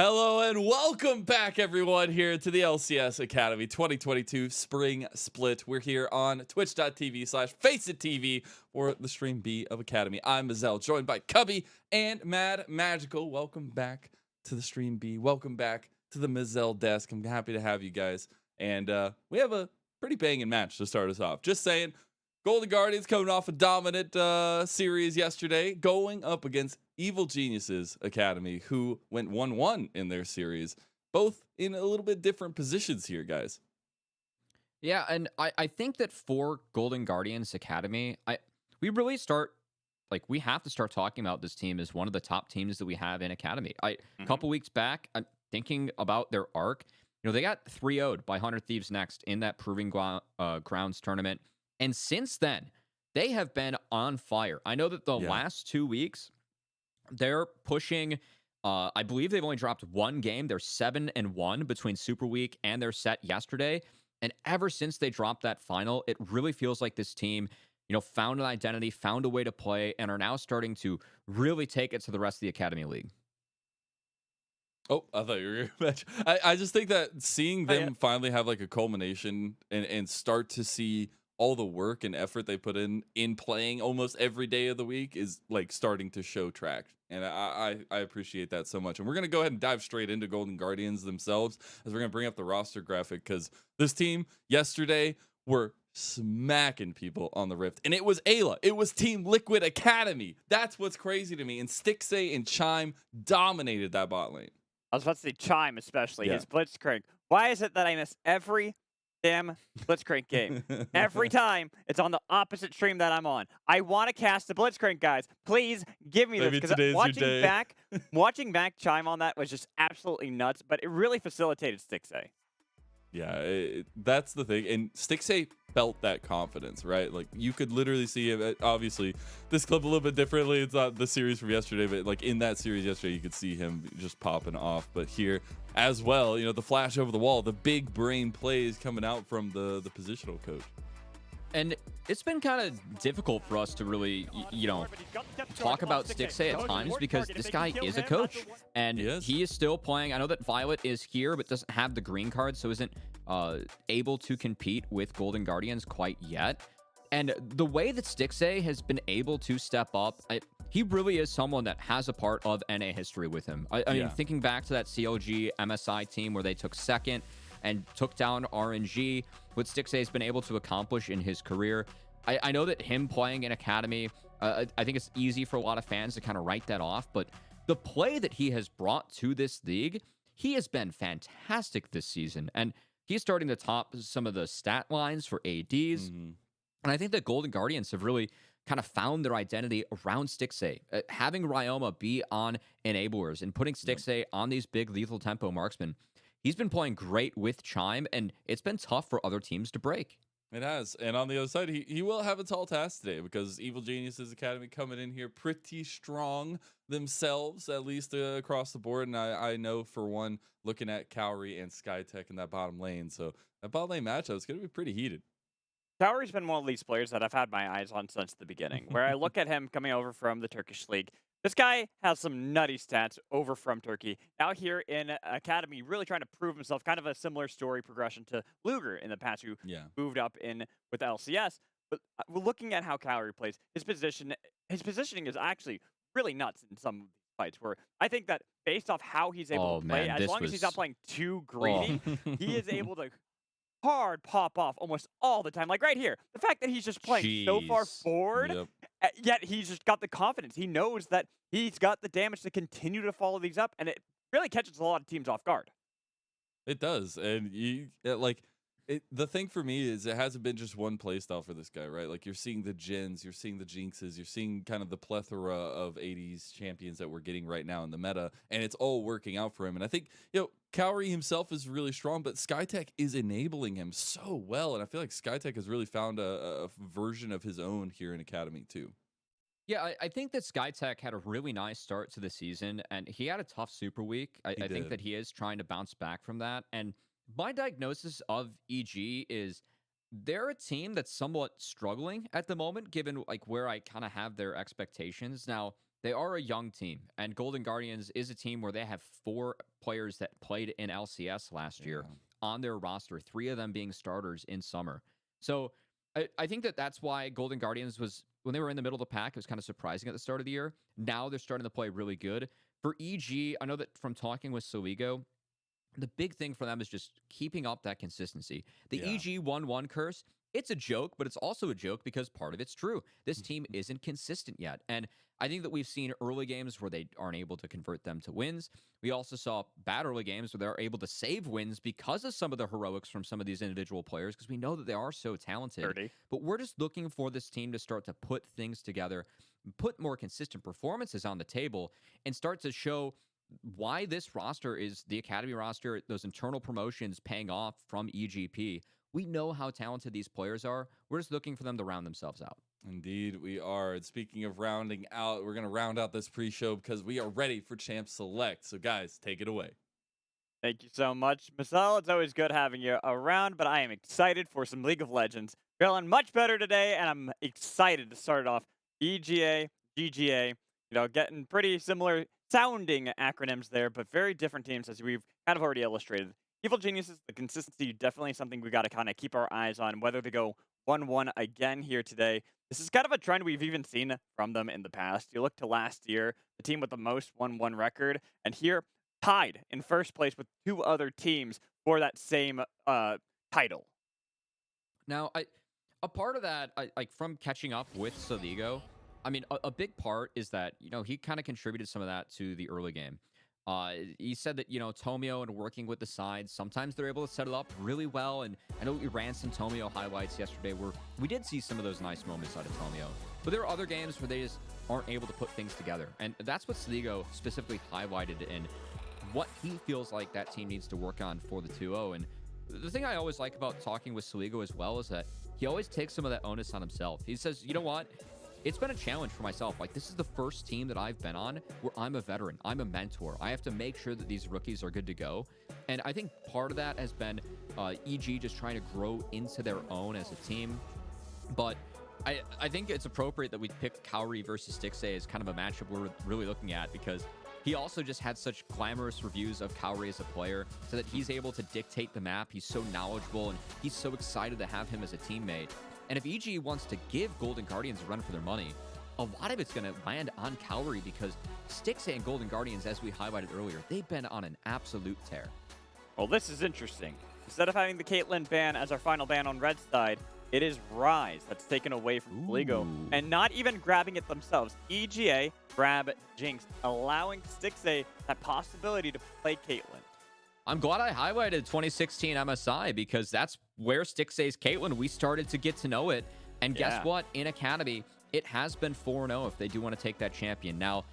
Hello and welcome back, everyone, here to the LCS Academy 2022 Spring Split. We're here on twitch.tv/FaceItTV for the Stream B of Academy. I'm Mazel, joined by Cubby and Mad Magical. Welcome back to the Stream B. Welcome back to the Mazel desk. I'm happy to have you guys. And we have a pretty banging match to start us off. Just saying, Golden Guardians coming off a dominant series yesterday, going up against Evil Geniuses Academy, who went 1-1 in their series, both in a little bit different positions here, guys. Yeah, and I think that for Golden Guardians Academy, we really start we have to start talking about this team as one of the top teams that we have in Academy. A couple weeks back, I'm thinking about their arc. They got 3-0'd by 100 Thieves Next in that Proving Grounds tournament. And since then, they have been on fire. I know that the last 2 weeks, they're pushing. I believe they've only dropped one game. They're 7-1 between Super Week and their set yesterday. And ever since they dropped that final, it really feels like this team, found an identity, found a way to play, and are now starting to really take it to the rest of the Academy League. Oh, I thought you were going to mention. I just think that seeing them finally have like a culmination and start to see all the work and effort they put in playing almost every day of the week is like starting to show track. And I appreciate that so much. And we're going to go ahead and dive straight into Golden Guardians themselves as we're going to bring up the roster graphic, because this team yesterday were smacking people on the Rift. And it was Ayla. It was Team Liquid Academy. That's what's crazy to me. And Stixay and Chime dominated that bot lane. I was about to say Chime, especially his Blitzcrank. Why is it that I miss every damn Blitzcrank game? Every time it's on the opposite stream that I'm on. I want to cast the Blitzcrank, guys. Please give me this, because watching back Chime on that was just absolutely nuts. But it really facilitated Stixay. Yeah, that's the thing. And Stixay felt that confidence, right? Like, you could literally see him. Obviously, this clip a little bit differently. It's not the series from yesterday, but like in that series yesterday, you could see him just popping off. But here as well, the flash over the wall, the big brain plays coming out from the positional coach. And it's been kind of difficult for us to really, talk about Stixay at times, because this guy is a coach and he is still playing. I know that Violet is here, but doesn't have the green card, so isn't able to compete with Golden Guardians quite yet. And the way that Stixay has been able to step up, he really is someone that has a part of NA history with him. I mean, thinking back to that CLG MSI team where they took second and took down RNG, what Stixay has been able to accomplish in his career. I know that him playing in Academy, I think it's easy for a lot of fans to kind of write that off, but the play that he has brought to this league, he has been fantastic this season, and he's starting to top some of the stat lines for ADs. And I think that Golden Guardians have really kind of found their identity around Stixay. Having Ryoma be on enablers and putting Stixay on these big lethal tempo marksmen, he's been playing great with Chime, and it's been tough for other teams to break. It has. And on the other side, he will have a tall task today, because Evil Geniuses Academy coming in here pretty strong themselves, at least across the board. And I know, for one, looking at Cowrie and Skytech in that bottom lane. So that bottom lane matchup is going to be pretty heated. Cowrie's been one of these players that I've had my eyes on since the beginning, where I look at him coming over from the Turkish league. This guy has some nutty stats over from Turkey. Now here in Academy, really trying to prove himself. Kind of a similar story progression to Luger in the past, who moved up in with LCS. But we're looking at how Cowrie plays. His positioning is actually really nuts in some fights, where I think that based off how he's able to play, as long as he's not playing too greedy, he is able to hard pop off almost all the time. Like right here, the fact that he's just playing so far forward, yet he's just got the confidence. He knows that he's got the damage to continue to follow these up, and it really catches a lot of teams off guard. It does. And the thing for me is, it hasn't been just one playstyle for this guy, right? Like, you're seeing the Jins, you're seeing the Jinxes, you're seeing kind of the plethora of 80s champions that we're getting right now in the meta, and it's all working out for him. And I think, Cowrie himself is really strong, but Skytech is enabling him so well. And I feel like Skytech has really found a version of his own here in Academy too. Yeah, I think that Skytech had a really nice start to the season, and he had a tough Super Week. I think that he is trying to bounce back from that. And my diagnosis of EG is they're a team that's somewhat struggling at the moment, given like where I kind of have their expectations. Now, They are a young team, and Golden Guardians is a team where they have 4 players that played in LCS last year on their roster, 3 of them being starters in summer. So I think that that's why Golden Guardians was, when they were in the middle of the pack, it was kind of surprising at the start of the year. Now they're starting to play really good. For EG, I know that from talking with Soligo, the big thing for them is just keeping up that consistency. The EG 1-1 curse, it's a joke, but it's also a joke because part of it's true. This team isn't consistent yet. And I think that we've seen early games where they aren't able to convert them to wins. We also saw bad early games where they're able to save wins because of some of the heroics from some of these individual players, because we know that they are so talented. 30. But we're just looking for this team to start to put things together, put more consistent performances on the table, and start to show why this roster is the Academy roster, those internal promotions paying off from EGP. We know how talented these players are. We're just looking for them to round themselves out. Indeed, we are. And speaking of rounding out, we're going to round out this pre-show because we are ready for Champ Select. So, guys, take it away. Thank you so much, Marcel. It's always good having you around, but I am excited for some League of Legends. Feeling much better today, and I'm excited to start off EGA, GGA, getting pretty similar sounding acronyms there, but very different teams, as we've kind of already illustrated. Evil Geniuses, the consistency, definitely something we got to kind of keep our eyes on, whether they go 1-1 again here today. This is kind of a trend we've even seen from them in the past. You look to last year, the team with the most 1-1 record, and here tied in first place with 2 other teams for that same title. Now, a part of that, like from catching up with Soligo, I mean, a big part is that, he kind of contributed some of that to the early game. He said that, Tomio and working with the sides, sometimes they're able to set it up really well. And I know we ran some Tomio highlights yesterday where we did see some of those nice moments out of Tomio. But there are other games where they just aren't able to put things together. And that's what Soligo specifically highlighted in what he feels like that team needs to work on for the 2-0. And the thing I always like about talking with Soligo as well is that he always takes some of that onus on himself. He says, you know what? It's been a challenge for myself. Like, this is the first team that I've been on where I'm a veteran. I'm a mentor. I have to make sure that these rookies are good to go. And I think part of that has been EG just trying to grow into their own as a team. But I think it's appropriate that we pick Kaori versus Stixxay as kind of a matchup we're really looking at, because he also just had such glamorous reviews of Kaori as a player, so that he's able to dictate the map. He's so knowledgeable, and he's so excited to have him as a teammate. And if EG wants to give Golden Guardians a run for their money, a lot of it's going to land on Kaori, because Stixxay and Golden Guardians, as we highlighted earlier, they've been on an absolute tear. Well, this is interesting. Instead of having the Caitlyn ban as our final ban on Red side, it is Rise that's taken away from Soligo, and not even grabbing it themselves. EGA grab Jinx, allowing Stixxay that possibility to play Caitlyn. I'm glad I highlighted 2016 MSI, because that's where Stixxay's Caitlyn, we started to get to know it. And guess what? In Academy, it has been 4-0 if they do want to take that champion. Now,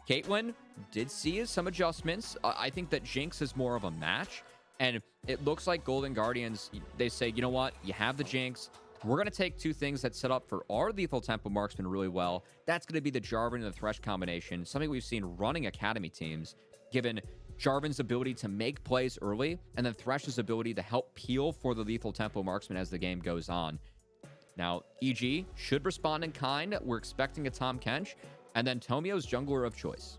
Caitlyn did see some adjustments. I think that Jinx is more of a match. And it looks like Golden Guardians, they say, you know what? You have the Jinx. We're going to take 2 things that set up for our lethal tempo marksman really well. That's going to be the Jarvan and the Thresh combination, something we've seen running Academy teams, given Jarvan's ability to make plays early, and then Thresh's ability to help peel for the lethal tempo marksman as the game goes on. Now, EG should respond in kind. We're expecting a Tahm Kench, and then Tomio's jungler of choice.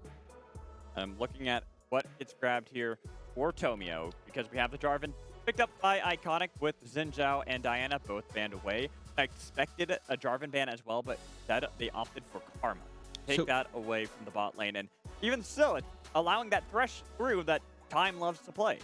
I'm looking at what gets grabbed here for Tomio, because we have the Jarvan picked up by Iconic with Xin Zhao and Diana both banned away. I expected a Jarvan ban as well, but instead they opted for Karma. Take that away from the bot lane, and even so, it's allowing that Thresh through that Time loves to play.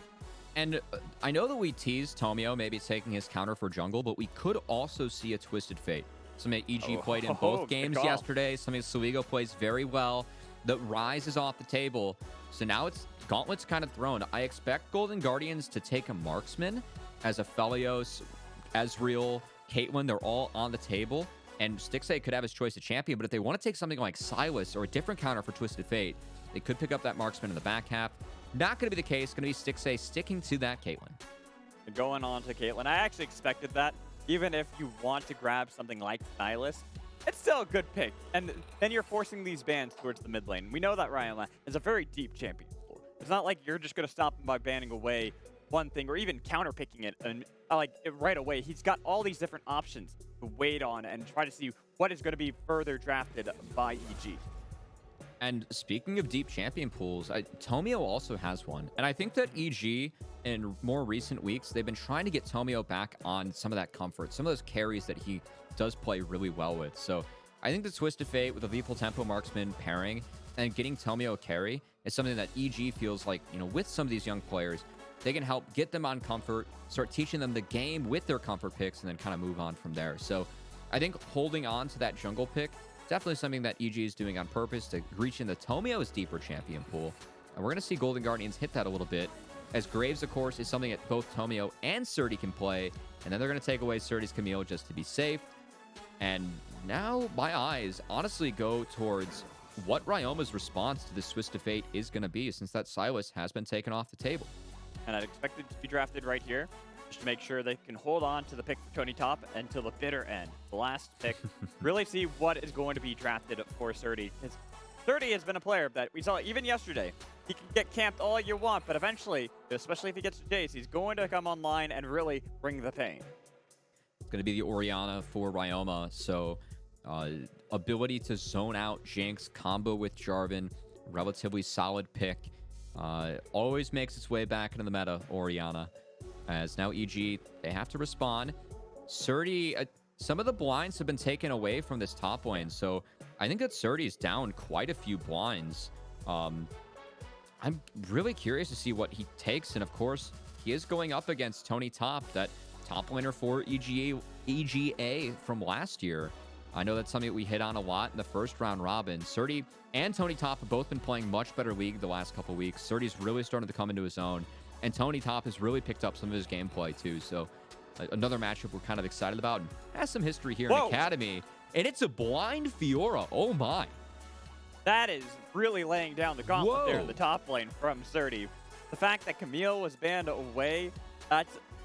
And I know that we teased Tomio maybe taking his counter for jungle, but we could also see a Twisted Fate. Something EG played in both games yesterday. Something Soligo plays very well. The Rise is off the table. So now it's Gauntlet's kind of thrown. I expect Golden Guardians to take a marksman as a Felios, Ezreal, Caitlyn. They're all on the table. And Stixxay could have his choice of champion, but if they want to take something like Sylas or a different counter for Twisted Fate, they could pick up that marksman in the back half. Not going to be the case. Going to be Stixxay sticking to that Caitlyn. Going on to Caitlyn, I actually expected that. Even if you want to grab something like Sylas, it's still a good pick. And then you're forcing these bans towards the mid lane. We know that Ryan is a very deep champion. It's not like you're just going to stop him by banning away one thing or even counter-picking it and right away. He's got all these different options to wait on and try to see what is going to be further drafted by EG. And speaking of deep champion pools, Tomio also has one. And I think that EG, in more recent weeks, they've been trying to get Tomio back on some of that comfort, some of those carries that he does play really well with. So I think the Twist of Fate with a lethal tempo marksman pairing and getting Tomio a carry is something that EG feels like, with some of these young players, they can help get them on comfort, start teaching them the game with their comfort picks, and then kind of move on from there. So I think holding on to that jungle pick, definitely something that EG is doing on purpose to reach in the Tomio's deeper champion pool. And we're going to see Golden Guardians hit that a little bit, as Graves, of course, is something that both Tomio and Surdy can play. And then they're going to take away Surdy's Camille just to be safe. And now my eyes honestly go towards what Ryoma's response to this Twist of Fate is going to be, since that Silas has been taken off the table. And I'd expect it to be drafted right here, just to make sure they can hold on to the pick for Tony Top until the bitter end. The last pick, really see what is going to be drafted for Surdy. Because Surdy has been a player that we saw even yesterday. He can get camped all you want, but eventually, especially if he gets to Jace, he's going to come online and really bring the pain. It's going to be the Orianna for Ryoma, so ability to zone out Jinx, combo with Jarvan, relatively solid pick. Always makes its way back into the meta, Orianna. As now EG, they have to respond. Surdy, some of the blinds have been taken away from this top lane, so I think that Surdy's down quite a few blinds. I'm really curious to see what he takes, and of course, he is going up against Tony Top, that top laner for EGA from last year. I know that's something that we hit on a lot in the first round robin. Surdy and Tony Top have both been playing much better League the last couple weeks. Surdy's really starting to come into his own, and Tony Top has really picked up some of his gameplay too. So another matchup we're kind of excited about, and has some history here in Academy. And it's a blind Fiora. Oh my. That is really laying down the gauntlet there in the top lane from Surdy. The fact that Camille was banned away,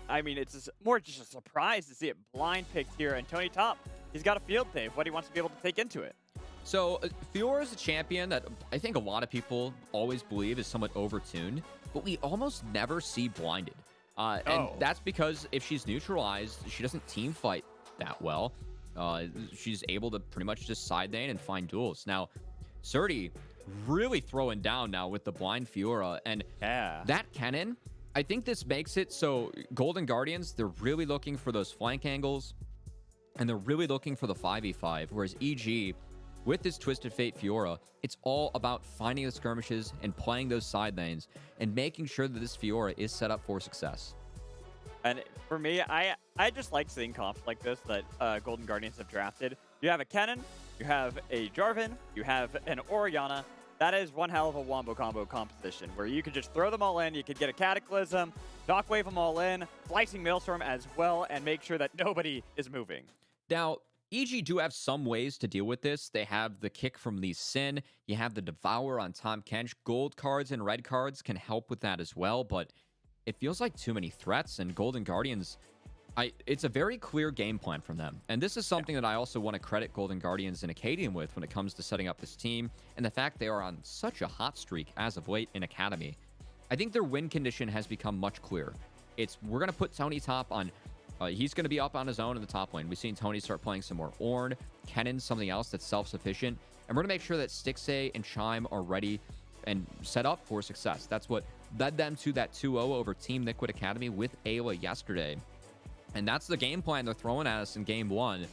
it's more just a surprise to see it blind picked here. And Tony Top, he's got a field day of what he wants to be able to take into it. So Fiora is a champion that I think a lot of people always believe is somewhat overtuned, but we almost never see blinded. And that's because if she's neutralized, she doesn't team fight that well. She's able to pretty much just side lane and find duels. Now, Surdy really throwing down now with the blind Fiora, and that cannon, I think this makes it so Golden Guardians, they're really looking for those flank angles, and they're really looking for the 5v5, whereas EG, with this Twisted Fate Fiora, it's all about finding the skirmishes and playing those side lanes and making sure that this Fiora is set up for success. And for me, I just like seeing comps like this that Golden Guardians have drafted. You have a Kennen, you have a Jarvan, you have an Orianna. That is one hell of a wombo combo composition where you could just throw them all in. You could get a Cataclysm, Knockwave them all in, Slicing Maelstrom as well, and make sure that nobody is moving. Now, EG do have some ways to deal with this. They have the kick from Lee Sin. You have the Devour on Tahm Kench. Gold cards and red cards can help with that as well, but it feels like too many threats, and Golden Guardians, it's a very clear game plan from them. And this is something that I also want to credit Golden Guardians and Acadian with when it comes to setting up this team, and the fact they are on such a hot streak as of late in Academy. I think their win condition has become much clearer. We're going to put Tony Top on. He's going to be up on his own in the top lane. We've seen Tony start playing some more Ornn, Kennen, something else that's self-sufficient. And we're going to make sure that Stixxay and Chime are ready and set up for success. That's what led them to that 2-0 over Team Liquid Academy with Ayla yesterday. And that's the game plan they're throwing at us in game one.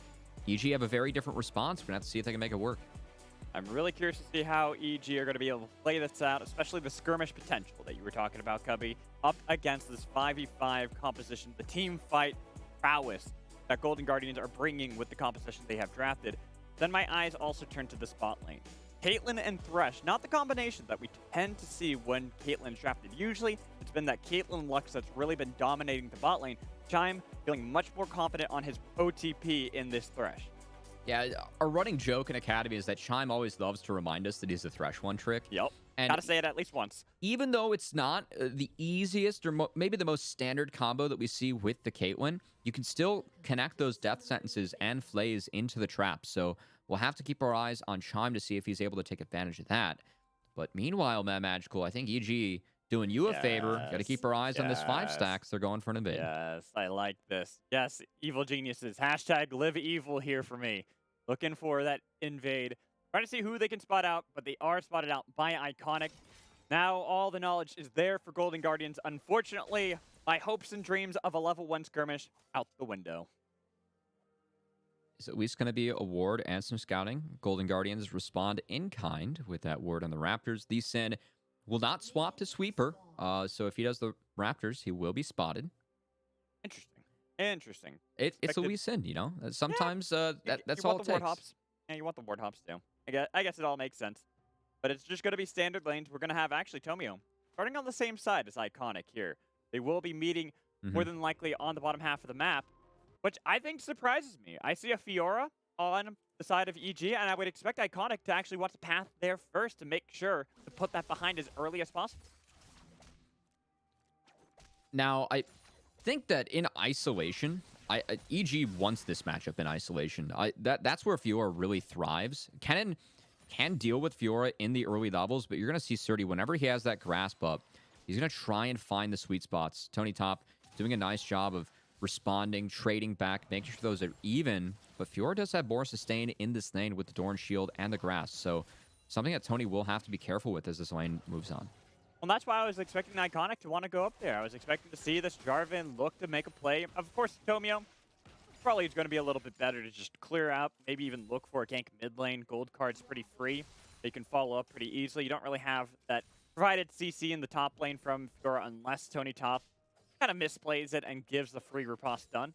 EG have a very different response. We're going to have to see if they can make it work. I'm really curious to see how EG are going to be able to play this out, especially the skirmish potential that you were talking about, Cubby, up against this 5v5 composition, the team fight prowess that Golden Guardians are bringing with the composition they have drafted. Then my eyes also turn to the spot lane. Caitlyn and Thresh, not the combination that we tend to see when Caitlyn's drafted. Usually, it's been that Caitlyn Lux that's really been dominating the bot lane. Chime feeling much more confident on his OTP in this Thresh. Yeah, our running joke in Academy is that Chime always loves to remind us that he's a Thresh one trick. Yep. And gotta say it at least once. Even though it's not the easiest or maybe the most standard combo that we see with the Caitlyn, you can still connect those death sentences and flays into the trap. So we'll have to keep our eyes on Chime to see if he's able to take advantage of that. But meanwhile, Mad Magical, I think EG doing you a favor. Got to keep our eyes on this 5 stacks. They're going for an invade. Yes, I like this. Yes, evil geniuses. Hashtag live evil here for me. Looking for that invade Trying to see who they can spot out, but they are spotted out by Iconic. Now all the knowledge is there for Golden Guardians. Unfortunately, my hopes and dreams of a level 1 skirmish out the window. It's at least going to be a ward and some scouting. Golden Guardians respond in kind with that ward on the Raptors. Lee Sin will not swap to Sweeper, so if he does the Raptors, he will be spotted. Interesting. It's a Lee Sin, you know? Sometimes that's all it takes. Hops. Yeah, you want the ward hops too. I guess it all makes sense. But it's just going to be standard lanes. We're going to have actually Tomio starting on the same side as Iconic here. They will be meeting more than likely on the bottom half of the map, which I think surprises me. I see a Fiora on the side of EG, and I would expect Iconic to actually want to path there first to make sure to put that behind as early as possible. Now, I think that in isolation, EG wants this matchup in isolation. That's where Fiora really thrives. Kennen can deal with Fiora in the early levels, but you're going to see Surdy, whenever he has that grasp up, he's going to try and find the sweet spots. Tony Top doing a nice job of responding, trading back, making sure those are even. But Fiora does have more sustain in this lane with the Doran Shield and the grass. So something that Tony will have to be careful with as this lane moves on. Well, that's why I was expecting Iconic to want to go up there. I was expecting to see this Jarvan look to make a play. Of course, Tomio probably is going to be a little bit better to just clear out, maybe even look for a gank mid lane. Gold card's pretty free. They can follow up pretty easily. You don't really have that provided CC in the top lane from Fiora unless Tony Top kind of misplays it and gives the free riposte done.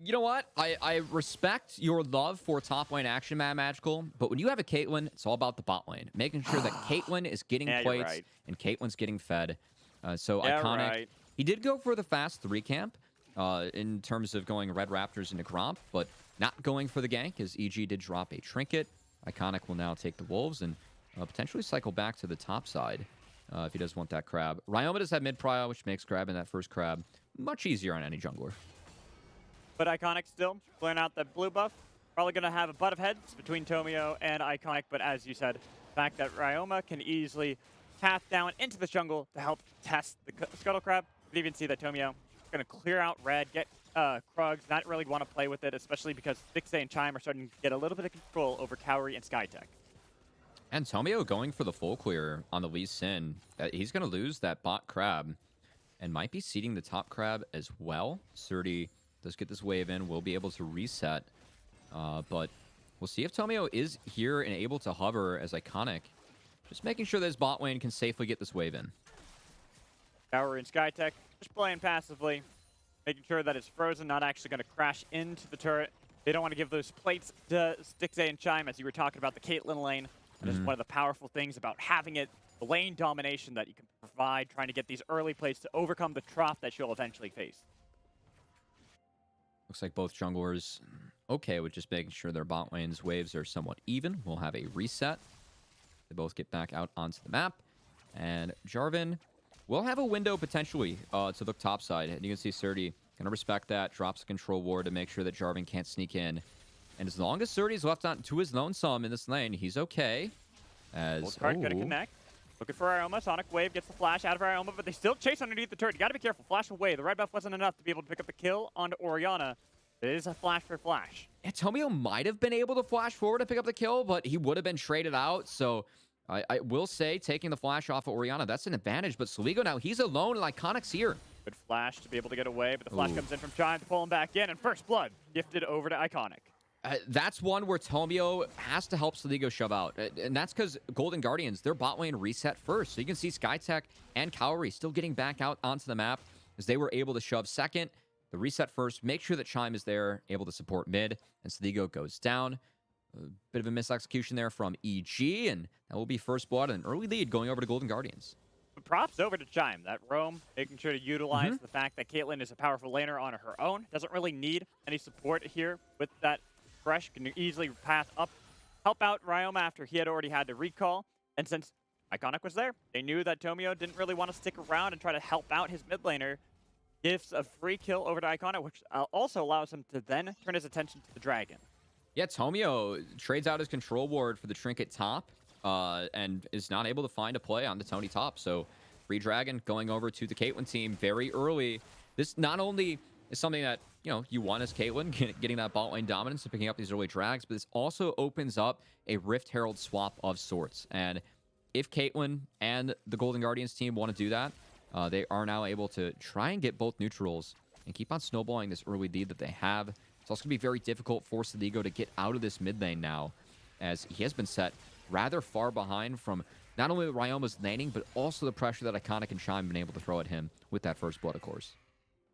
You know what? I respect your love for top lane action, Mad Magical, but when you have a Caitlyn, it's all about the bot lane. Making sure that Caitlyn is getting plates and Caitlyn's getting fed. Iconic. Right. He did go for the fast 3 camp in terms of going Red Raptors into Gromp, but not going for the gank as EG did drop a trinket. Iconic will now take the Wolves and potentially cycle back to the top side if he does want that crab. Ryoma does have mid-prio, which makes grabbing that first crab much easier on any jungler. But Iconic still clearing out that blue buff. Probably going to have a butt of heads between Tomio and Iconic, but as you said, the fact that Ryoma can easily path down into the jungle to help test the Scuttle Crab. You can even see that Tomio is going to clear out red, get Krugs, not really want to play with it, especially because Stixxay and Chime are starting to get a little bit of control over Cowrie and Skytech. And Tomio going for the full clear on the Lee Sin. He's going to lose that bot crab and might be seeding the top crab as well. Surdy does get this wave in, will be able to reset. But we'll see if Tomio is here and able to hover as Iconic. Just making sure that his bot lane can safely get this wave in. Cowrie and Skytech just playing passively, making sure that it's frozen, not actually going to crash into the turret. They don't want to give those plates to Stixxay and Chime, as you were talking about the Caitlyn lane. That is one of the powerful things about having it, the lane domination that you can provide, trying to get these early plays to overcome the trough that she'll eventually face. Looks like both junglers okay with just making sure their bot lane's waves are somewhat even. We'll have a reset. They both get back out onto the map. And Jarvan will have a window potentially to look topside. And you can see Surdy going to respect that, drops a control ward to make sure that Jarvan can't sneak in. And as long as Surdy's left on to his lonesome in this lane, he's okay. As card gonna connect. Looking for Ryoma. Sonic Wave gets the flash out of Ryoma, but they still chase underneath the turret. You gotta be careful. Flash away. The red buff wasn't enough to be able to pick up the kill onto Orianna. It is a flash for flash. Yeah, Tomio might have been able to flash forward to pick up the kill, but he would have been traded out. So I will say, taking the flash off of Orianna, that's an advantage. But Soligo now, he's alone, and Iconic's here. Good flash to be able to get away, but the flash comes in from Chime to pull him back in, and first blood gifted over to Iconic. That's one where Tomio has to help Soligo shove out. And that's because Golden Guardians, their bot lane reset first. So you can see Skytech and Cowrie still getting back out onto the map as they were able to shove second. The reset first. Make sure that Chime is there, able to support mid. And Soligo goes down. A bit of a misexecution there from EG. And that will be first blood and an early lead going over to Golden Guardians. But props over to Chime. That roam, making sure to utilize the fact that Caitlyn is a powerful laner on her own. Doesn't really need any support here with that. Fresh can easily path up, help out Ryoma after he had already had to recall. And since Iconic was there, they knew that Tomio didn't really want to stick around and try to help out his mid laner. Gives a free kill over to Iconic, which also allows him to then turn his attention to the dragon. Yeah, Tomio trades out his control ward for the trinket top and is not able to find a play on the Tony top. So free dragon going over to the Caitlyn team very early. This not only is something that, you want as Caitlyn, getting that bot lane dominance and picking up these early drags, but this also opens up a Rift Herald swap of sorts. And if Caitlyn and the Golden Guardians team want to do that, they are now able to try and get both neutrals and keep on snowballing this early lead that they have. It's also going to be very difficult for Saligo to get out of this mid lane now, as he has been set rather far behind from not only Ryoma's laning, but also the pressure that Iconic and Shine have been able to throw at him with that first blood, of course.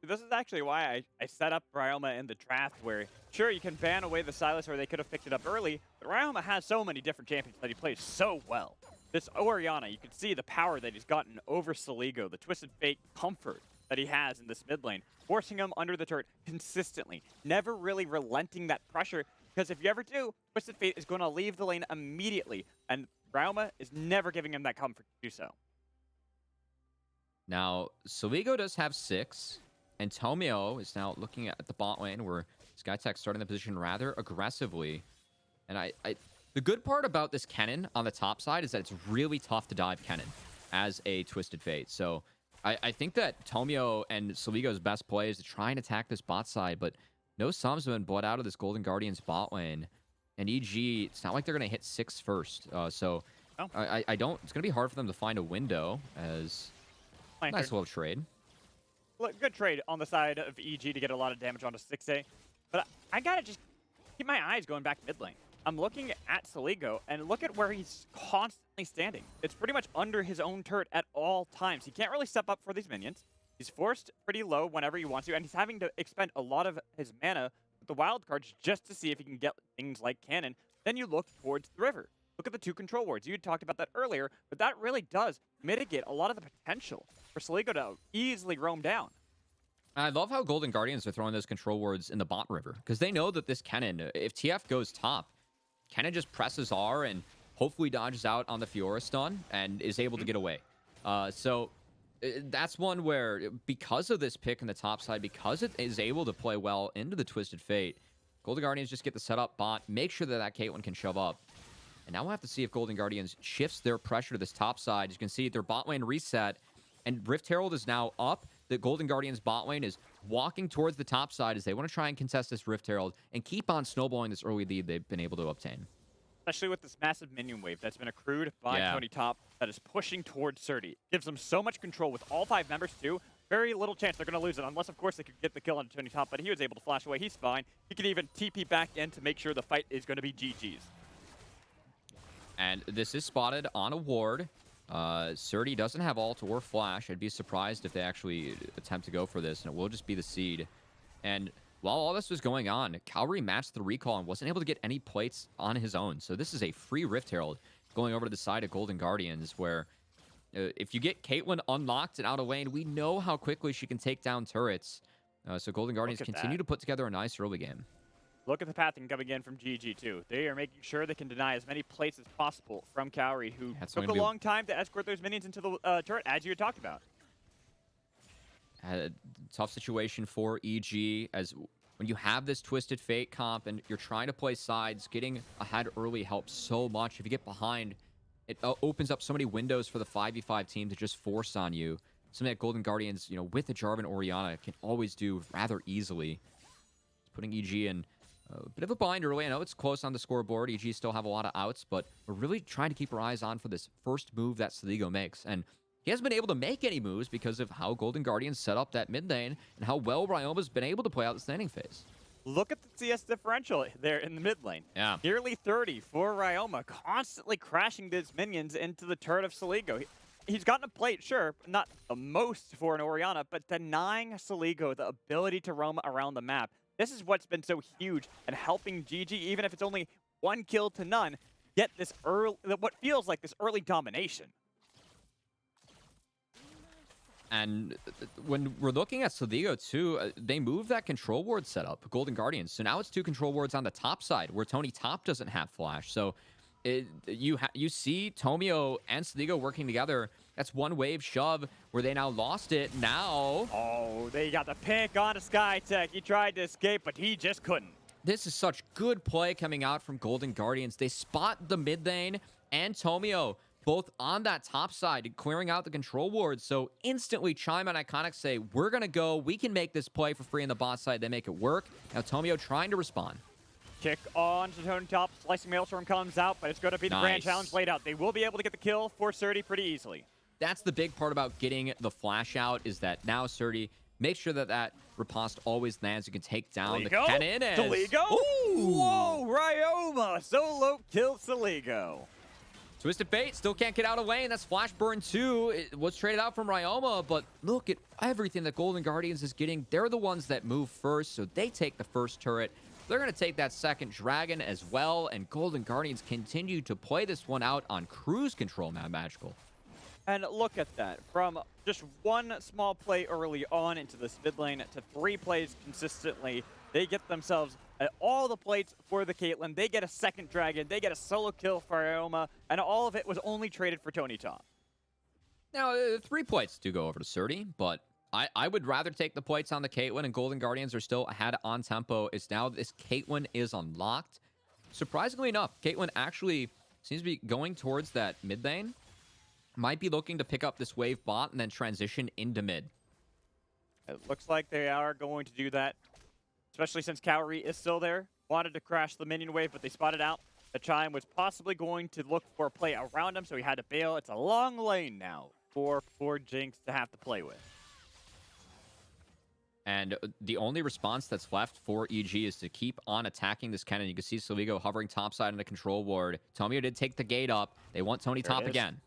This is actually why I set up Ryoma in the draft, where, sure, you can ban away the Sylas, or they could have picked it up early, but Ryoma has so many different champions that he plays so well. This Orianna, you can see the power that he's gotten over Saligo, the Twisted Fate comfort that he has in this mid lane, forcing him under the turret consistently, never really relenting that pressure, because if you ever do, Twisted Fate is going to leave the lane immediately, and Ryoma is never giving him that comfort to do so. Now, Saligo does have 6. And Tomio is now looking at the bot lane where Skytech starting the position rather aggressively. And the good part about this Kennen on the top side is that it's really tough to dive Kennen as a Twisted Fate. So I think that Tomio and Saligo's best play is to try and attack this bot side, but no Sums have been bled out of this Golden Guardians bot lane. And EG, it's not like they're going to hit 6 first. So I don't, it's going to be hard for them to find a window as nice little trade. Look, good trade on the side of EG to get a lot of damage onto 6A, but I gotta just keep my eyes going back mid lane. I'm looking at Saligo, and look at where he's constantly standing. It's pretty much under his own turret at all times. He can't really step up for these minions. He's forced pretty low whenever he wants to, and he's having to expend a lot of his mana with the wild cards just to see if he can get things like cannon. Then you look towards the river. Look at the 2 control wards. You talked about that earlier, but that really does mitigate a lot of the potential for Saligo to easily roam down. I love how Golden Guardians are throwing those control wards in the bot river, because they know that this Kennen, if TF goes top, Kennen just presses R and hopefully dodges out on the Fiora stun and is able to get away. So that's one where, because of this pick in the top side, because it is able to play well into the Twisted Fate, Golden Guardians just get the setup bot, make sure that Caitlyn can shove up. And now we'll have to see if Golden Guardians shifts their pressure to this top side. As you can see, their bot lane reset, and Rift Herald is now up. The Golden Guardians bot lane is walking towards the top side as they want to try and contest this Rift Herald and keep on snowballing this early lead they've been able to obtain. Especially with this massive minion wave that's been accrued by Tony Top that is pushing towards Surdy. Gives them so much control with all 5 members too. Very little chance they're going to lose it, unless of course they could get the kill on Tony Top, but he was able to flash away. He's fine. He can even TP back in to make sure the fight is going to be GG's. And this is spotted on a ward. Surdy doesn't have ult or flash. I'd be surprised if they actually attempt to go for this, and it will just be the seed. And while all this was going on, Calvary matched the recall and wasn't able to get any plates on his own. So this is a free Rift Herald going over to the side of Golden Guardians, where if you get Caitlyn unlocked and out of lane, we know how quickly she can take down turrets. So Golden Guardians continue to put together a nice early game. Look at the pathing coming in from GG, too. They are making sure they can deny as many plates as possible from Cowrie, who took a long time to escort those minions into the turret, as you had talked about. A tough situation for EG, as when you have this Twisted Fate comp and you're trying to play sides, getting ahead early helps so much. If you get behind, it opens up so many windows for the 5v5 team to just force on you. Something that Golden Guardians, with the Jarvan Orianna, can always do rather easily. It's putting EG in a bit of a bind early. I know it's close on the scoreboard. EG still have a lot of outs, but we're really trying to keep our eyes on for this first move that Saligo makes. And he hasn't been able to make any moves because of how Golden Guardians set up that mid lane and how well Ryoma's been able to play out the standing phase. Look at the CS differential there in the mid lane. Yeah. Nearly 30 for Ryoma, constantly crashing these minions into the turret of Saligo. He's gotten a plate, sure, not the most for an Orianna, but denying Saligo the ability to roam around the map. This is what's been so huge and helping GG, even if it's only 1 kill to none, get this early, what feels like this early domination. And when we're looking at Saligo too, they moved that control ward setup, Golden Guardians. So now it's 2 control wards on the top side where Tony Top doesn't have flash. So you see Tomio and Saligo working together. That's one wave shove where they now lost it. Now, oh, they got the pick onto Skytech. He tried to escape, but he just couldn't. This is such good play coming out from Golden Guardians. They spot the mid lane and Tomio both on that top side, clearing out the control ward. So instantly, Chime and Iconic say, we're going to go. We can make this play for free on the bot side. They make it work. Now, Tomio trying to respond. Kick on to Tony Top. Slicing Maelstrom comes out, but it's going to be the grand challenge laid out. They will be able to get the kill for Surdy pretty easily. That's the big part about getting the flash out, is that now Surdy makes sure that that riposte always lands. You can take down the cannon. Saligo? Whoa, Ryoma solo killed Saligo. Twisted Fate still can't get out of lane. That's Flash Burn 2. It was traded out from Ryoma, but look at everything that Golden Guardians is getting. They're the ones that move first, so they take the first turret. They're going to take that second dragon as well, and Golden Guardians continue to play this one out on cruise control, Mad Magical. And look at that. From just one small play early on into this mid lane to 3 plays consistently, they get themselves at all the plates for the Caitlyn. They get a second dragon. They get a solo kill for Ryoma, and all of it was only traded for Tony Top. Now, 3 plates do go over to Surdy, but I would rather take the plates on the Caitlyn, and Golden Guardians are still ahead on tempo. Is now this Caitlyn is unlocked. Surprisingly enough, Caitlyn actually seems to be going towards that mid lane. Might be looking to pick up this wave bot and then transition into mid. It looks like they are going to do that, especially since Cowrie is still there. Wanted to crash the minion wave, but they spotted out that Chime was possibly going to look for a play around him, so he had to bail. It's a long lane now for Jinx to have to play with. And the only response that's left for EG is to keep on attacking this cannon. You can see Saligo hovering topside in the control ward. Tomio did take the gate up. They want Tony Top again.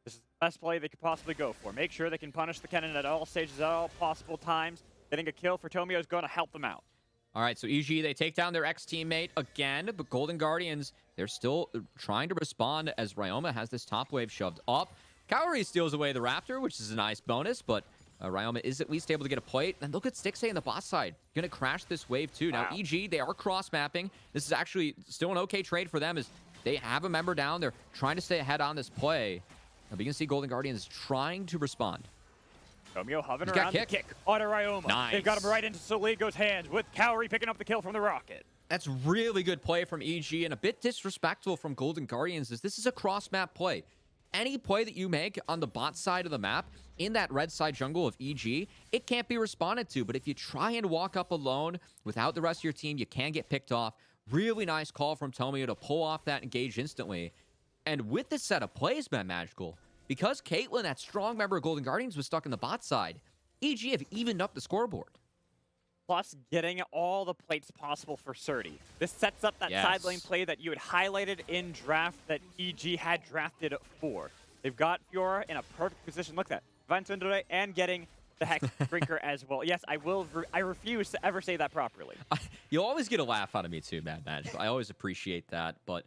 This is the best play they could possibly go for. Make sure they can punish the cannon at all stages, at all possible times. Getting a kill for Tomio is going to help them out. All right, so EG, they take down their ex-teammate again, but Golden Guardians, they're still trying to respond as Ryoma has this top wave shoved up. Cowrie steals away the Raptor, which is a nice bonus, but Ryoma is at least able to get a plate. And look at Stixay in the bot side. Going to crash this wave too. Now, EG, they are cross-mapping. This is actually still an okay trade for them as they have a member down. They're trying to stay ahead on this play. But you can see Golden Guardians trying to respond. Tomio hovering around the kick onto Ryoma. Nice. They've got him right into Saligo's hands with Cowrie picking up the kill from the rocket. That's really good play from EG and a bit disrespectful from Golden Guardians as this is a cross-map play. Any play that you make on the bot side of the map in that red side jungle of EG, it can't be responded to. But if you try and walk up alone without the rest of your team, you can get picked off. Really nice call from Tomio to pull off that engage instantly. And with this set of plays, Mad Magical, because Caitlyn, that strong member of Golden Guardians, was stuck in the bot side, EG have evened up the scoreboard. Plus, getting all the plates possible for Surdy. This sets up that side lane play that you had highlighted in draft that EG had drafted for. They've got Fiora in a perfect position. Look at that. Divine Tsundere and getting the Hex Drinker as well. Yes, I refuse to ever say that properly. You'll always get a laugh out of me too, Mad Magic. I always appreciate that, but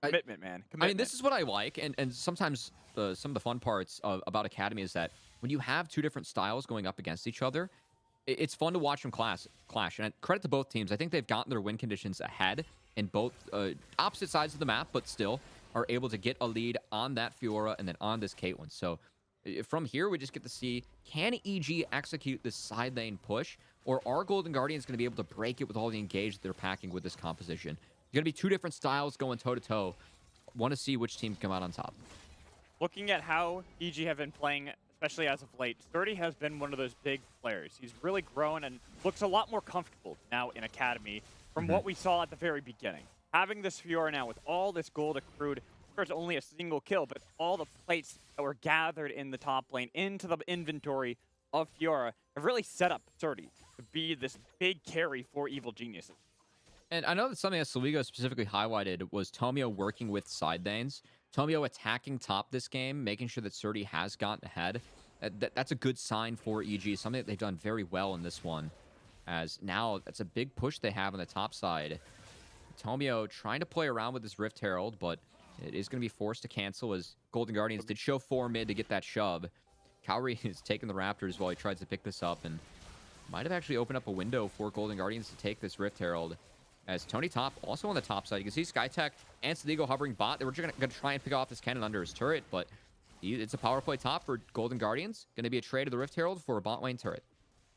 commitment, man. Commitment. I mean, this is what I like, and sometimes some of the fun parts about Academy is that when you have 2 different styles going up against each other, it's fun to watch them clash. And credit to both teams. I think they've gotten their win conditions ahead in both opposite sides of the map, but still are able to get a lead on that Fiora and then on this Caitlyn. So from here, we just get to see, can EG execute this side lane push, or are Golden Guardians going to be able to break it with all the engage that they're packing with this composition? There's going to be 2 different styles going toe-to-toe. Want to see which team come out on top. Looking at how EG have been playing, especially as of late, Surdy has been one of those big players. He's really grown and looks a lot more comfortable now in Academy from what we saw at the very beginning. Having this Fiora now with all this gold accrued, there's only a single kill, but all the plates that were gathered in the top lane into the inventory of Fiora have really set up Surdy to be this big carry for Evil Geniuses. And I know that something that Saligo specifically highlighted was Tomio working with side lanes. Tomio attacking top this game, making sure that Surdy has gotten ahead. That's a good sign for EG, something that they've done very well in this one. As now, that's a big push they have on the top side. Tomio trying to play around with this Rift Herald, but it is going to be forced to cancel as Golden Guardians did show 4 mid to get that shove. Cowrie is taking the Raptors while he tries to pick this up, and might have actually opened up a window for Golden Guardians to take this Rift Herald. As Tony Top also on the top side. You can see Skytech and Saligo hovering bot. They were just going to try and pick off this cannon under his turret, but it's a power play top for Golden Guardians. Going to be a trade of the Rift Herald for a bot lane turret.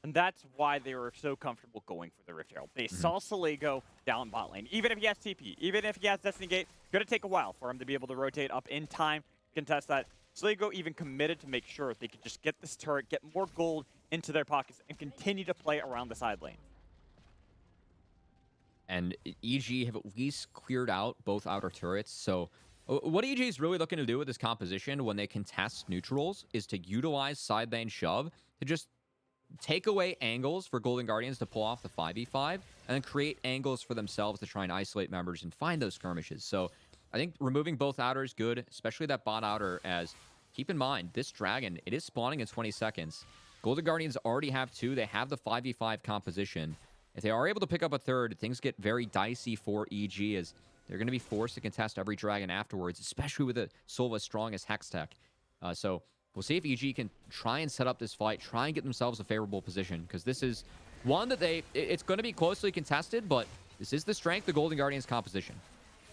And that's why they were so comfortable going for the Rift Herald. They saw Saligo down bot lane. Even if he has TP, even if he has Destiny Gate, it's going to take a while for him to be able to rotate up in time. contest that. Sligo even committed to make sure they could just get this turret, get more gold into their pockets, and continue to play around the side lane. And EG have at least cleared out both outer turrets. So what EG is really looking to do with this composition when they contest neutrals is to utilize side lane shove to just take away angles for Golden Guardians to pull off the 5v5 and then create angles for themselves to try and isolate members and find those skirmishes. So I think removing both outer is good, especially that bot outer, as keep in mind, this dragon, it is spawning in 20 seconds. Golden Guardians already have 2. They have the 5v5 composition. If they are able to pick up a third, things get very dicey for EG as they're going to be forced to contest every dragon afterwards, especially with a soul as strong as Hextech. So we'll see if EG can try and set up this fight, try and get themselves a favorable position, because this is one that it's going to be closely contested, but this is the strength of Golden Guardians' composition.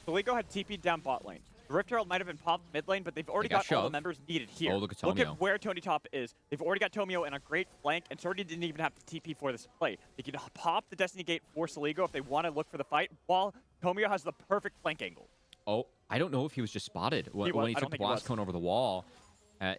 Sligo had TP'd down bot lane. The Rift Herald might have been popped mid lane, but they've already got all the members needed here. Oh, look at Tomio. Look at where Tony Top is. They've already got Tomio in a great flank, and Sorty didn't even have to TP for this play. They can pop the Destiny Gate for Sligo if they want to look for the fight, while Tomio has the perfect flank angle. Oh, I don't know if he was just spotted when he took the blast cone over the wall.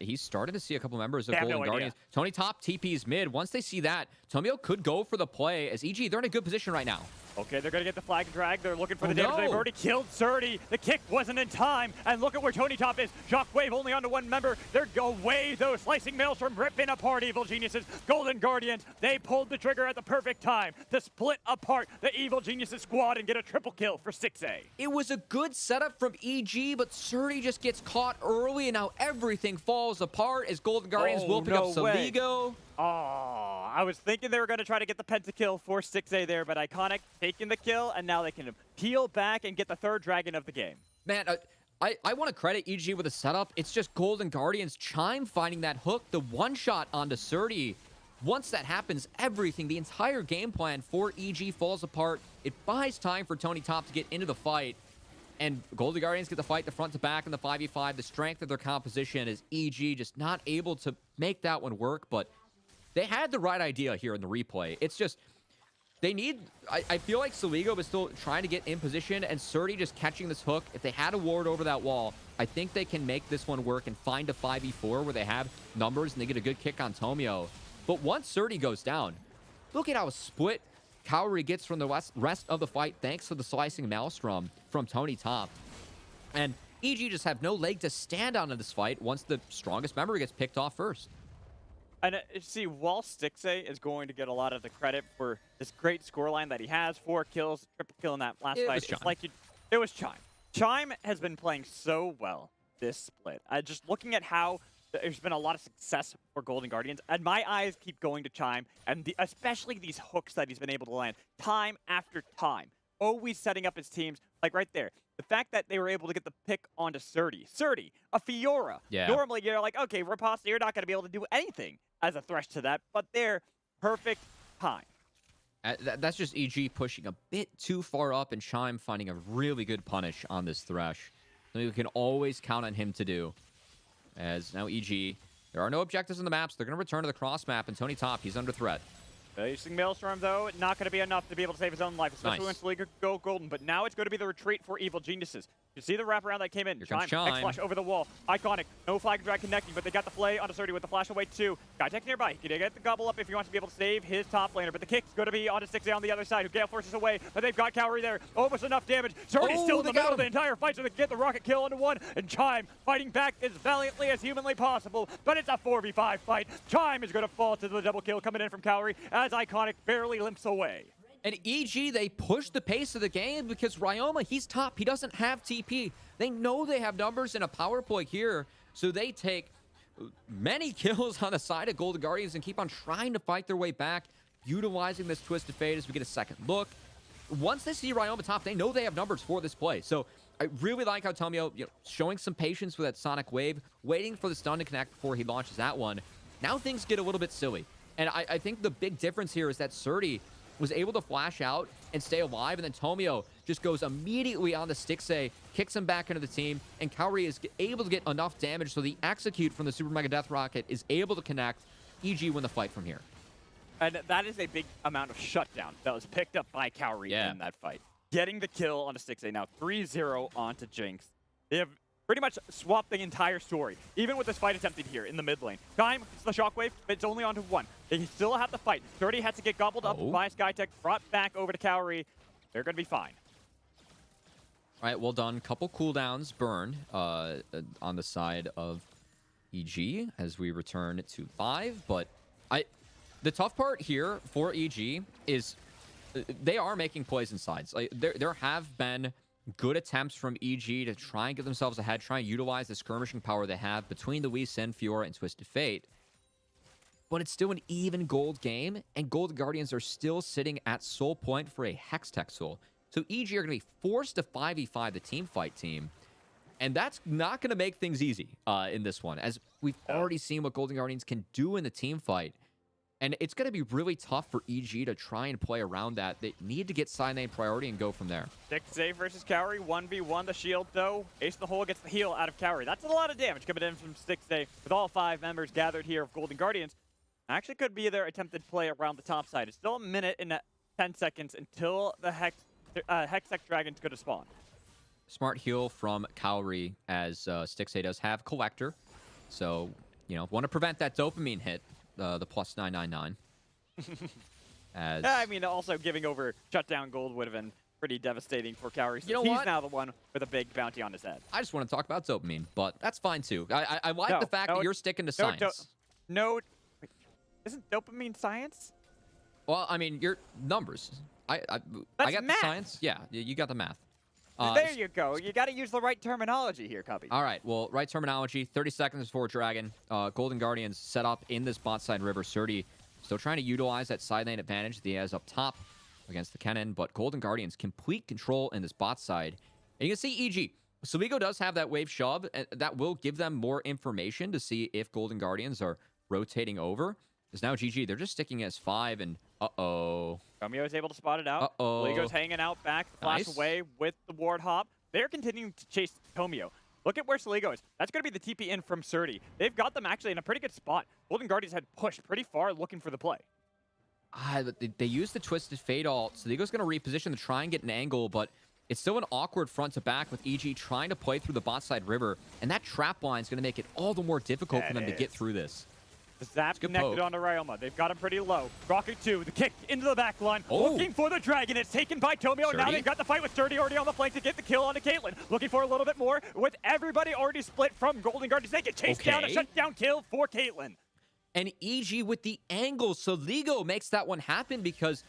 He's starting to see a couple members of Golden Guardians. Tony Top TP's mid. Once they see that, Tomio could go for the play as EG, they're in a good position right now. Okay, they're going to get the flag drag. They're looking for the damage. They've already killed Surdy. The kick wasn't in time. And look at where Tony Top is. Shockwave only onto one member. They're away, though. Slicing Maelstrom ripping apart Evil Geniuses. Golden Guardians, they pulled the trigger at the perfect time to split apart the Evil Geniuses squad and get a triple kill for 6A. It was a good setup from EG, but Surdy just gets caught early, and now everything falls apart as Golden Guardians will pick up Saligo. Oh, I was thinking they were going to try to get the pentakill for 6A there, but Iconic taking the kill, and now they can peel back and get the third dragon of the game. Man, I want to credit EG with the setup. It's just Golden Guardians Chime finding that hook, the one-shot onto Surdy. Once that happens, everything, the entire game plan for EG falls apart. It buys time for Tony Top to get into the fight, and Golden Guardians get the fight the front to back in the 5v5. The strength of their composition is EG just not able to make that one work, but they had the right idea here in the replay. It's just, they need, I feel like Saligo is still trying to get in position, and Surdy just catching this hook. If they had a ward over that wall, I think they can make this one work and find a 5v4 where they have numbers and they get a good kick on Tomio. But once Surdy goes down, look at how split Cowrie gets from the rest of the fight thanks to the slicing Maelstrom from Tony Top. And EG just have no leg to stand on in this fight once the strongest member gets picked off first. And see, while Stixay is going to get a lot of the credit for this great scoreline that he has, 4 kills, triple kill in that last fight, it's like it was Chime. Chime has been playing so well this split. Just looking at how there's been a lot of success for Golden Guardians, and my eyes keep going to Chime, and especially these hooks that he's been able to land time after time. Always setting up his teams, like right there. The fact that they were able to get the pick onto Surdy, a Fiora. Yeah. Normally, you're like, okay, Riposte, you're not going to be able to do anything as a thresh to that, but they're perfect time. That's just EG pushing a bit too far up, and Chime finding a really good punish on this thresh. Something we can always count on him to do. As now EG, there are no objectives on the maps. They're going to return to the cross map, and Tony Top, he's under threat. Facing Maelstrom, though, not going to be enough to be able to save his own life, especially when Sligo go golden. But now it's going to be the retreat for Evil Geniuses. You see the wraparound that came in. Here comes Chime. X-Flash over the wall. Iconic. No flag drag connecting, but they got the play onto Surdy with the flash away too. Skytech nearby. He can get the gobble up if he wants to be able to save his top laner, but the kick's going to be onto 6A on the other side, who Gale forces away, but they've got Cowrie there. Almost enough damage. Surdy's still in the middle of the entire fight, so they can get the rocket kill onto one, and Chime fighting back as valiantly as humanly possible, but it's a 4v5 fight. Chime is going to fall to the double kill coming in from Cowrie as Iconic barely limps away. And EG, they push the pace of the game because Ryoma, he's top. He doesn't have TP. They know they have numbers in a power play here, so they take many kills on the side of Golden Guardians and keep on trying to fight their way back, utilizing this Twisted Fate as we get a second look. Once they see Ryoma top, they know they have numbers for this play. So I really like how Tomio, showing some patience with that Sonic Wave, waiting for the stun to connect before he launches that one. Now things get a little bit silly. And I think the big difference here is that Surdy was able to flash out and stay alive, and then Tomio just goes immediately on the Stixay, kicks him back into the team, and Cowrie is able to get enough damage so the execute from the Super Mega Death Rocket is able to connect. EG win the fight from here. And that is a big amount of shutdown that was picked up by Cowrie in that fight. Getting the kill onto Stixay, now 3-0 onto Jinx. They have pretty much swapped the entire story. Even with this fight attempted here in the mid lane. Time, it's the shockwave, but it's only onto one. They still have to fight. 30 had to get gobbled up by Skytech, brought back over to Cowrie. They're going to be fine. All right, well done. Couple cooldowns burned on the side of EG as we return to 5. But the tough part here for EG is they are making plays in sides. Like, there have been good attempts from EG to try and get themselves ahead, try and utilize the skirmishing power they have between the Wii, Sin, Fiora, and Twisted Fate. But it's still an even gold game, and Golden Guardians are still sitting at soul point for a Hextech soul. So EG are going to be forced to 5v5 the team fight team, and that's not going to make things easy in this one, as we've already seen what Golden Guardians can do in the team fight. And it's going to be really tough for EG to try and play around that. They need to get side lane priority and go from there. 6A versus Cowrie, 1v1 the shield though. Ace of the Hole gets the heal out of Cowrie. That's a lot of damage coming in from 6A with all 5 members gathered here of Golden Guardians. Actually could be their attempted play around the top side. It's still a minute and 10 seconds until the Hextech Dragon's going to spawn. Smart heal from Cowrie as Stixay does have Collector. So, you know, want to prevent that dopamine hit. The plus 999. I mean, also giving over shutdown gold would have been pretty devastating for Cowrie. You know he's what? now the one with a big bounty on his head. I just want to talk about dopamine, but that's fine too. I like the fact that you're sticking to science. Wait, isn't dopamine science? Well, I mean, your numbers. I got math. the science. Yeah, you got the math. There you go. You got to use the right terminology here, Cubby. All right. Well, right terminology. 30 seconds before Dragon. Golden Guardians set up in this bot side river. Surdy still trying to utilize that side lane advantage that he has up top against the Kennen, but Golden Guardians complete control in this bot side. And you can see EG. Saligo does have that wave shove, and that will give them more information to see if Golden Guardians are rotating over. Because now GG, they're just sticking as 5, and uh-oh. Romeo is able to spot it out. Uh-oh. Saligo's hanging out back, flash away with the ward hop. They're continuing to chase Tomio. Look at where Saligo is. That's going to be the TP in from Surdy. They've got them actually in a pretty good spot. Golden Guardians had pushed pretty far looking for the play. They used the Twisted Fate ult. Saligo's going to reposition to try and get an angle, but it's still an awkward front to back with EG trying to play through the bot side river, and that trap line is going to make it all the more difficult for them to get through this. The Zap connected onto Ryoma. They've got him pretty low. Rocket 2, the kick into the back line. Looking for the dragon. It's taken by Tomio. Surdy? Now they've got the fight with Sturdy already on the flank to get the kill onto Caitlyn. Looking for a little bit more. With everybody already split from Golden Guardians, they get chased down. A shutdown kill for Caitlyn. And EG with the angle. Saligo makes that one happen because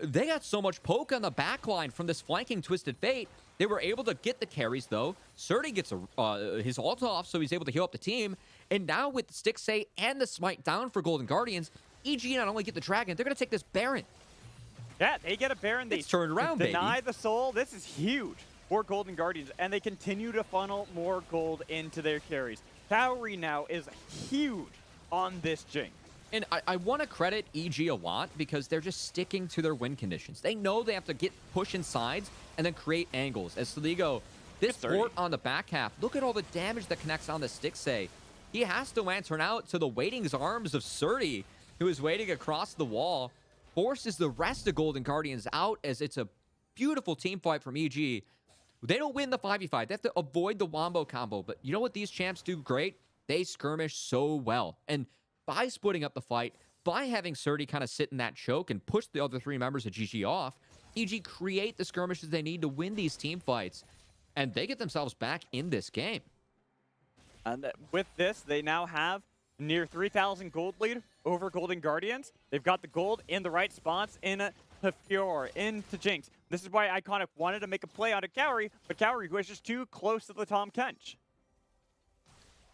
they got so much poke on the back line from this flanking Twisted Fate. They were able to get the carries, though. Surdy gets his ult off, so he's able to heal up the team. And now with Stixay and the smite down for Golden Guardians, EG not only get the dragon, they're going to take this Baron. Yeah, they get a Baron. They turned around, deny baby. the soul. This is huge for Golden Guardians, and they continue to funnel more gold into their carries. Cowrie now is huge on this Jinx. And I want to credit EG a lot because they're just sticking to their win conditions. They know they have to get push sides and then create angles. As Saligo, this port on the back half, look at all the damage that connects on the Stixay. He has to lantern out to the waiting arms of Surdy, who is waiting across the wall. Forces the rest of Golden Guardians out as it's a beautiful team fight from EG. They don't win the 5v5. They have to avoid the wombo combo. But you know what these champs do great? They skirmish so well. And by splitting up the fight, by having Surdy kind of sit in that choke and push the other 3 members of GG off, EG create the skirmishes they need to win these team fights. And they get themselves back in this game. And with this, they now have near 3,000 gold lead over Golden Guardians. They've got the gold in the right spots in Fiora, into Jinx. This is why Iconic wanted to make a play onto Cowrie, but Cowrie was just too close to the Tom Kench.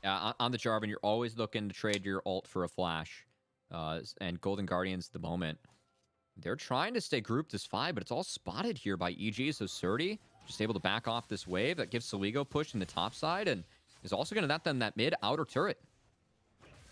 Yeah, on the Jarvan, you're always looking to trade your ult for a flash. And Golden Guardians, at the moment, they're trying to stay grouped as 5, but it's all spotted here by EG. So Surdy just able to back off this wave that gives Saligo push in the top side and is also going to net them that mid-outer turret.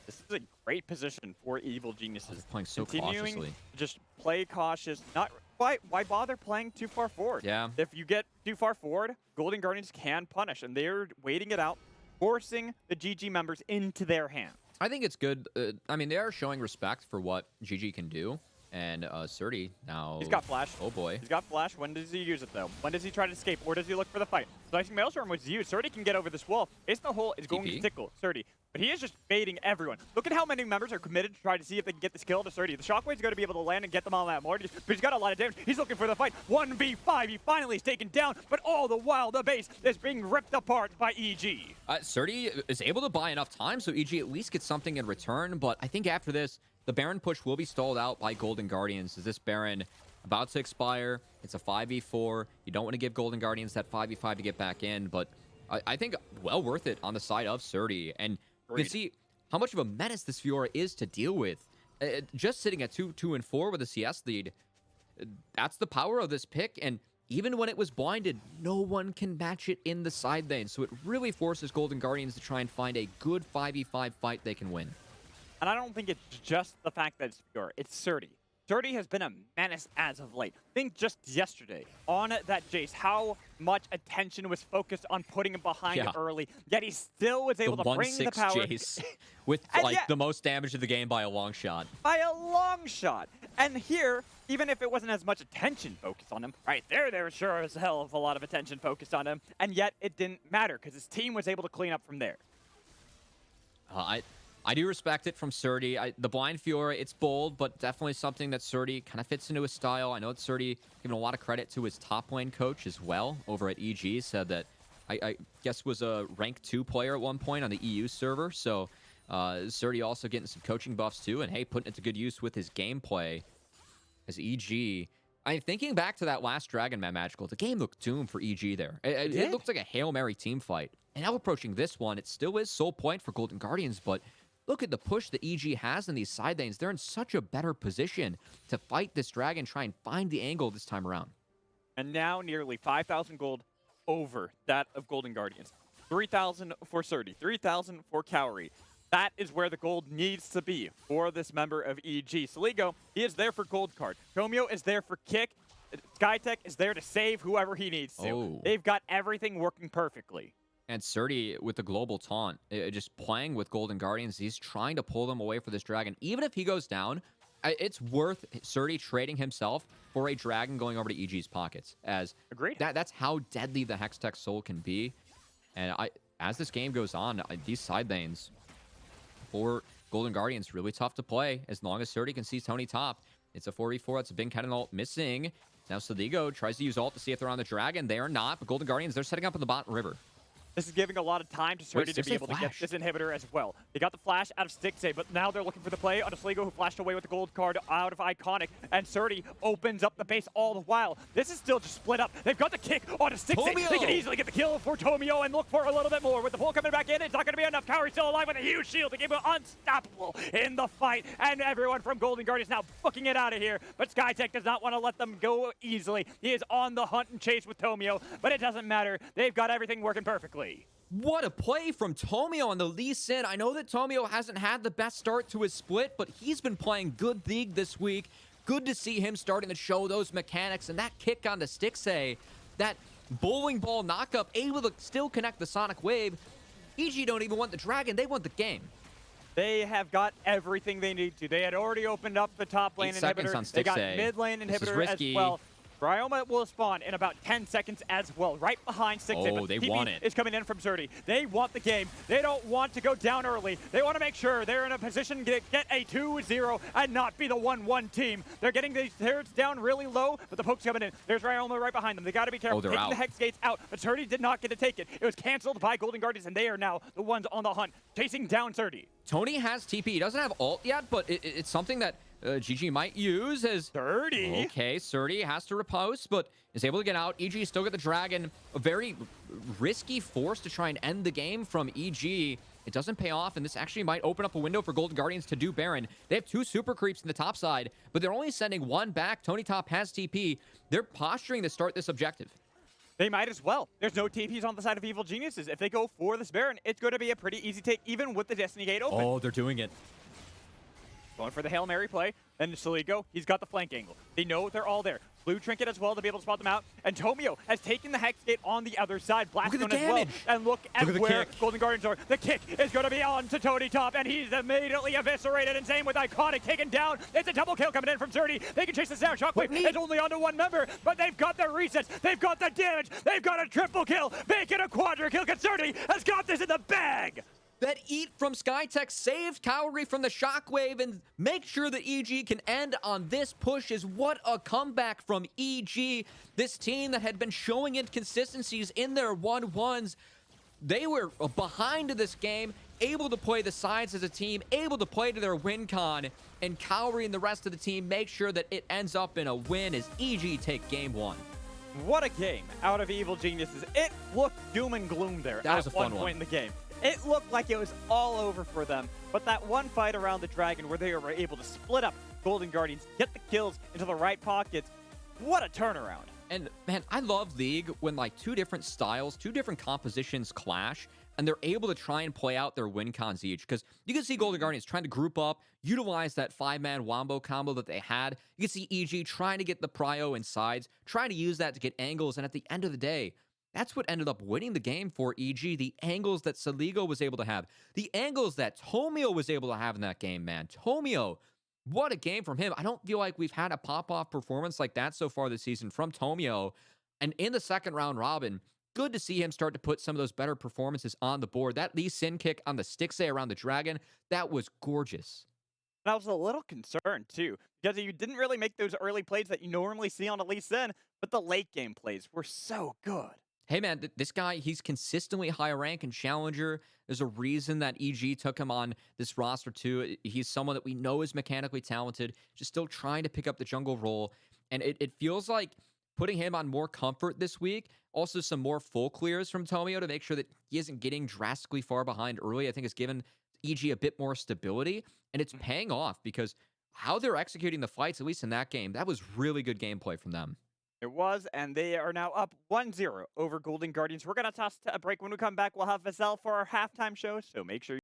This is a great position for Evil Geniuses. They're playing so Continuing cautiously. Just play cautious. Not why bother playing too far forward? Yeah. If you get too far forward, Golden Guardians can punish, and they're waiting it out, forcing the GG members into their hands. I think it's good. I mean, they are showing respect for what GG can do. And Surdy now... He's got flash. Oh, boy. He's got flash. When does he use it, though? When does he try to escape, or does he look for the fight? Slicing Maelstrom was used. Surdy can get over this wall. Ace in the hole is going to tickle Surdy. But he is just baiting everyone. Look at how many members are committed to try to see if they can get this kill to Surdy. The Shockwave's going to be able to land and get them on that Mortis, but he's got a lot of damage. He's looking for the fight. 1v5. He finally is taken down, but all the while the base is being ripped apart by EG. Surdy is able to buy enough time, so EG at least gets something in return, but I think after this, the Baron push will be stalled out by Golden Guardians. Is this Baron about to expire? It's a 5v4. You don't want to give Golden Guardians that 5v5 to get back in, but I think well worth it on the side of Surdy. And you can see how much of a menace this Fiora is to deal with. Just sitting at 2 and 4 with a CS lead, that's the power of this pick. And even when it was blinded, no one can match it in the side lane. So it really forces Golden Guardians to try and find a good 5v5 fight they can win. And I don't think it's just the fact that it's Fiora. It's Surdy. Surdy has been a menace as of late. Think just yesterday on that Jace, how much attention was focused on putting him behind it early, yet he still was able to bring the power. Jace with the most damage of the game by a long shot. By a long shot. And here, even if it wasn't as much attention focused on him, right there was sure as hell of a lot of attention focused on him, and yet it didn't matter because his team was able to clean up from there. I do respect it from Surdy. The blind Fiora, it's bold, but definitely something that Surdy kind of fits into his style. I know that Surdy giving a lot of credit to his top lane coach as well over at EG. Said that I guess was a rank 2 player at one point on the EU server. So Surdy also getting some coaching buffs too, and hey, putting it to good use with his gameplay as EG. I'm thinking back to that last Dragon Man Magical. The game looked doomed for EG there. It looked like a Hail Mary team fight. And now approaching this one, it still is sole point for Golden Guardians, but look at the push that EG has in these side lanes. They're in such a better position to fight this dragon, try and find the angle this time around. And now nearly 5,000 gold over that of Golden Guardians. 3,000 for Surdy, 3,000 for Cowrie. That is where the gold needs to be for this member of EG. Saligo, he is there for gold card. Tomio is there for kick. Skytech is there to save whoever he needs to. They've got everything working perfectly. And Surdy with the global taunt, just playing with Golden Guardians, he's trying to pull them away for this dragon. Even if he goes down, it's worth Surdy trading himself for a dragon going over to EG's pockets. Agreed. That's how deadly the Hextech Soul can be. And as this game goes on, these side lanes for Golden Guardians really tough to play as long as Surdy can see Tony top. It's a 4v4. That's a Bing Cannon ult missing. Now Saligo tries to use ult to see if they're on the dragon. They are not, but Golden Guardians, they're setting up in the bottom river. This is giving a lot of time to Surdy to be able to get this inhibitor as well. They got the flash out of Stixay, but now they're looking for the play on a Sligo who flashed away with the gold card out of Iconic, and Surdy opens up the base all the while. This is still just split up. They've got the kick on a Stixay. They can easily get the kill for Tomio and look for a little bit more. With the pull coming back in, it's not going to be enough. Cowrie still alive with a huge shield. The game is unstoppable in the fight, and everyone from Golden Guardians now booking it out of here, but Skytech does not want to let them go easily. He is on the hunt and chase with Tomio, but it doesn't matter. They've got everything working perfectly. What a play from Tomio on the Lee Sin. I know that Tomio hasn't had the best start to his split, but he's been playing good League this week. Good to see him starting to show those mechanics, and that kick on the Stixay, that bowling ball knockup, able to still connect the Sonic Wave. EG don't even want the dragon, they want the game. They have got everything they need to. They had already opened up the top lane inhibitor. They got mid lane inhibitor as well. Ryoma will spawn in about 10 seconds as well, right behind Stixay. Oh, they want it. Is coming in from Surdy. They want the game. They don't want to go down early. They want to make sure they're in a position to get a 2-0 and not be the 1-1 team. They're getting these turrets down really low, but the poke's coming in. There's Ryoma right behind them. They got to be careful. They're taking out. the Hex Gates out, but Surdy did not get to take it. It was canceled by Golden Guardians, and they are now the ones on the hunt, chasing down Surdy. Tony has TP. He doesn't have ult yet, but it's something that GG might use as... Surdy. Okay, Surdy has to repose, but is able to get out. EG still got the dragon. A very risky force to try and end the game from EG. It doesn't pay off, and this actually might open up a window for Golden Guardians to do Baron. They have 2 super creeps in the top side, but they're only sending 1 back. Tony Top has TP. They're posturing to start this objective. They might as well. There's no TPs on the side of Evil Geniuses. If they go for this Baron, it's going to be a pretty easy take, even with the Destiny Gate open. Oh, they're doing it. Going for the Hail Mary play. Then Saligo, he's got the flank angle. They know they're all there. Blue Trinket as well to be able to spot them out. And Tomio has taken the Hex Gate on the other side. Blaston as well. And look at where Golden Guardians are. The kick is going to be on to Tony Top, and he's immediately eviscerated. And same with Iconic taken down. It's a double kill coming in from Zerdy. They can chase this down. Shockwave is only onto one member, but they've got the resets. They've got the damage. They've got a triple kill. Make it a quadra kill. Zerdy has got this in the bag. That eat from Skytech saved Calgary from the shockwave, and make sure that EG can end on this push is what a comeback from EG. This team that had been showing inconsistencies in their 1-1s. They were behind in this game, able to play the sides as a team, able to play to their win con, and Calgary and the rest of the team make sure that it ends up in a win as EG take game 1. What a game out of Evil Geniuses. It looked doom and gloom there that was at a fun one point in the game. It looked like it was all over for them, but that one fight around the Dragon where they were able to split up Golden Guardians, get the kills into the right pockets, what a turnaround. And man, I love League when like two different styles, two different compositions clash, and they're able to try and play out their win cons each. Because you can see Golden Guardians trying to group up, utilize that 5-man wombo combo that they had. You can see EG trying to get the prio and sides, trying to use that to get angles, and at the end of the day, that's what ended up winning the game for EG. The angles that Saligo was able to have. The angles that Tomio was able to have in that game, man. Tomio, what a game from him. I don't feel like we've had a pop-off performance like that so far this season from Tomio. And in the second round robin, good to see him start to put some of those better performances on the board. That Lee Sin kick on the Stixay around the Dragon, that was gorgeous. And I was a little concerned, too, because you didn't really make those early plays that you normally see on a Lee Sin, but the late game plays were so good. Hey, man, this guy, he's consistently high rank and challenger. There's a reason that EG took him on this roster, too. He's someone that we know is mechanically talented, just still trying to pick up the jungle role. And it feels like putting him on more comfort this week, also some more full clears from Tomio to make sure that he isn't getting drastically far behind early, I think has given EG a bit more stability. And it's paying off because how they're executing the fights, at least in that game, that was really good gameplay from them. It was, and they are now up 1-0 over Golden Guardians. We're going to toss a break. When we come back, we'll have Vassell for our halftime show, so make sure